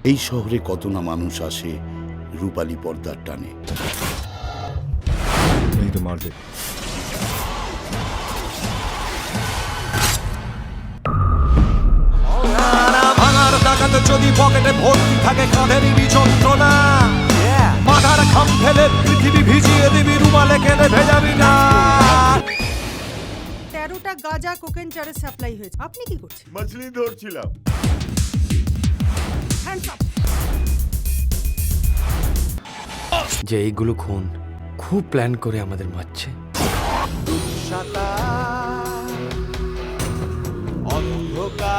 এই শহরে কত না মানুষ আসে রূপালী পর্দার টানে। नहीं तो मार दे। ভাঙার টাকাতে যদি পকেটে ভর্তি থাকে কাঁধেরই যন্ত্রণা, মাথার খাম ফেলে পৃথিবী ভিজিয়ে দিবি, রুমালে কেঁদে ভেজাবি না। 13টা গাঁজা কোকেন চারের সাপ্লাই হয়েছে, আপনি কি করছেন? মাছলি ধরছিলাম। Hands up. যে এইগুলো খুন খুব প্ল্যান করে আমাদের মারছে। অন্ধকার